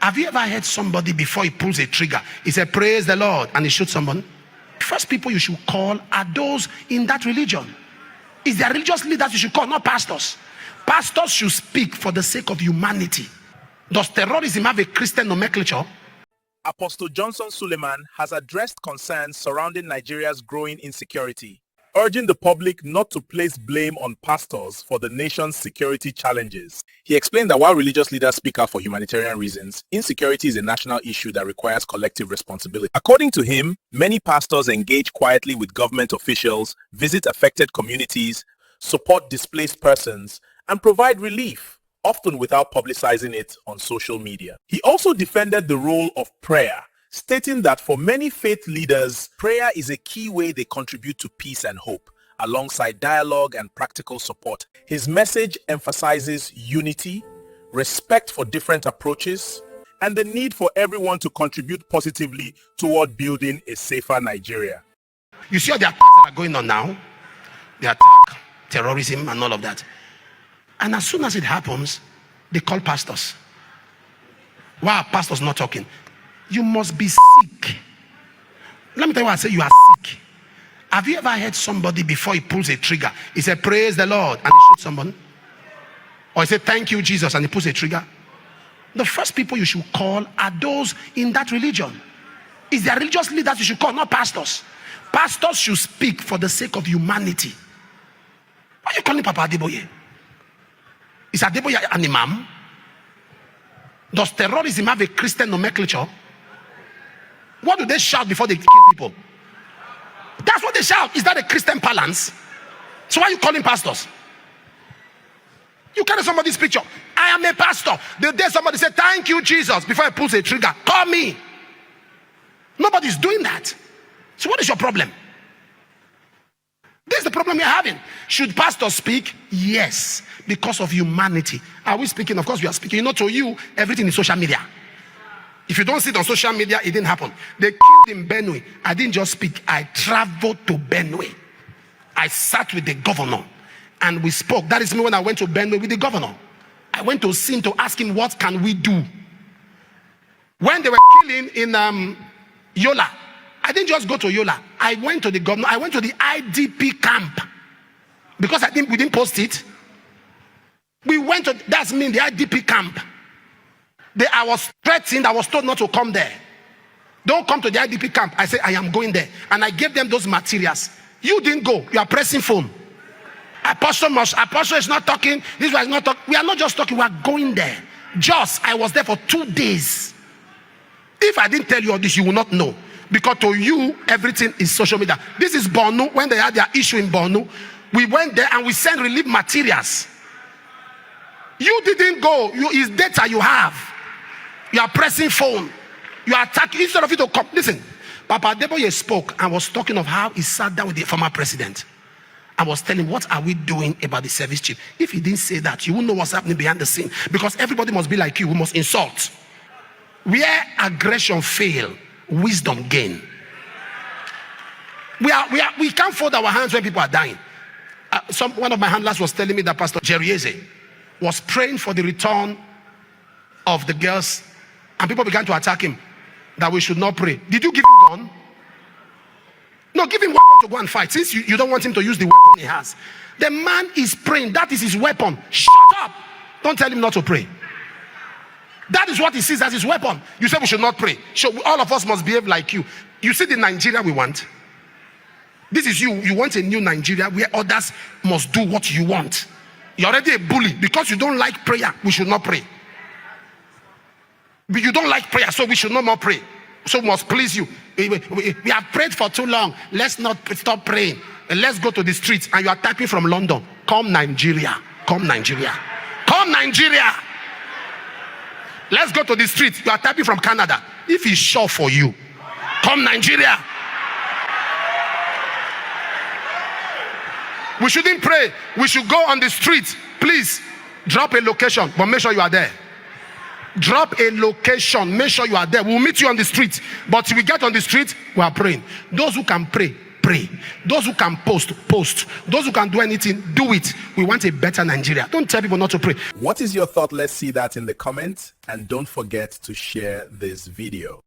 Have you ever heard somebody before he pulls a trigger, he said, praise the Lord, and he shoots someone? First people you should call are those in that religion. It's their religious leaders you should call, not pastors. Pastors should speak for the sake of humanity. Does terrorism have a Christian nomenclature? Apostle Johnson Suleman has addressed concerns surrounding Nigeria's growing insecurity, urging the public not to place blame on pastors for the nation's security challenges. He explained that while religious leaders speak out for humanitarian reasons, insecurity is a national issue that requires collective responsibility. According to him, many pastors engage quietly with government officials, visit affected communities, support displaced persons, and provide relief, often without publicizing it on social media. He also defended the role of prayer, stating that for many faith leaders, prayer is a key way they contribute to peace and hope, alongside dialogue and practical support. His message emphasizes unity, respect for different approaches, and the need for everyone to contribute positively toward building a safer Nigeria. You see all the attacks that are going on now? The attack, terrorism, and all of that. And as soon as it happens, they call pastors. Why are pastors not talking? You must be sick. Let me tell you what I say, you are sick. Have you ever heard somebody before he pulls a trigger, he said, praise the Lord, and he shoots someone? Or he said, thank you, Jesus, and he pulls a trigger? The first people you should call are those in that religion. It's their religious leaders you should call, not pastors. Pastors should speak for the sake of humanity. Why are you calling Papa Adeboye? Is Adeboye an imam? Does terrorism have a Christian nomenclature? What do they shout before they kill people? That's what they shout. Is that a Christian balance? So why are you calling pastors? You carry somebody's picture. I am a pastor. The day somebody said, thank you, Jesus, before I pulls a trigger, call me. Nobody's doing that. So what is your problem? This is the problem you're having. Should pastors speak? Yes, because of humanity. Are we speaking? Of course we are speaking. You know, to you, everything is social media. If you don't see it on social media, it didn't happen. They killed in Benue. I didn't just speak. I traveled to Benue. I sat with the governor and we spoke. That is me when I went to Benue with the governor. I went to see him to ask him, what can we do? When they were killing in Yola, I didn't just go to Yola. I went to the governor. I went to the IDP camp because we didn't post it. We went to, that's me, the IDP camp. I was threatened. I was told not to come there. Don't come to the IDP camp. I said, I am going there. And I gave them those materials. You didn't go. You are pressing phone. Apostle is not talking. This one is not talking. We are not just talking. We are going there. I was there for 2 days. If I didn't tell you all this, you will not know. Because to you, everything is social media. This is Borno. When they had their issue in Borno, we went there and we sent relief materials. You didn't go. It's data you have. You are pressing phone. You are attacking. Instead of you to come. Listen, Papa Adeboye spoke and was talking of how he sat down with the former president. I was telling him, what are we doing about the service chief? If he didn't say that, you won't know what's happening behind the scene. Because everybody must be like you. We must insult. Where aggression fail, wisdom gain. We can't fold our hands when people are dying. One of my handlers was telling me that Pastor Jerieze was praying for the return of the girls, and people began to attack him that we should not pray. Did you give him gun? No, give him weapon to go and fight. Since you don't want him to use the weapon he has. The man is praying. That is his weapon. Shut up. Don't tell him not to pray. That is what he sees as his weapon. You say we should not pray. So all of us must behave like you. You see the Nigeria we want? This is you. You want a new Nigeria where others must do what you want. You're already a bully. Because you don't like prayer, we should not pray. You don't like prayer, so we should not more pray. So we must please you. We have prayed for too long. Let's not stop praying. Let's go to the streets. And you are typing from London. Come Nigeria. Come Nigeria. Come Nigeria. Let's go to the streets. You are typing from Canada. If it's sure for you, come Nigeria. We shouldn't pray. We should go on the streets. Please drop a location, but make sure you are there. Drop a location, make sure you are there. We'll meet you on the street. But if we get on the street, we are praying. Those who can pray, pray. pray. Those who can post. Those who can do anything, do it. We want a better Nigeria. Don't tell people not to pray. What is your thought? Let's see that in the comments. And don't forget to share this video.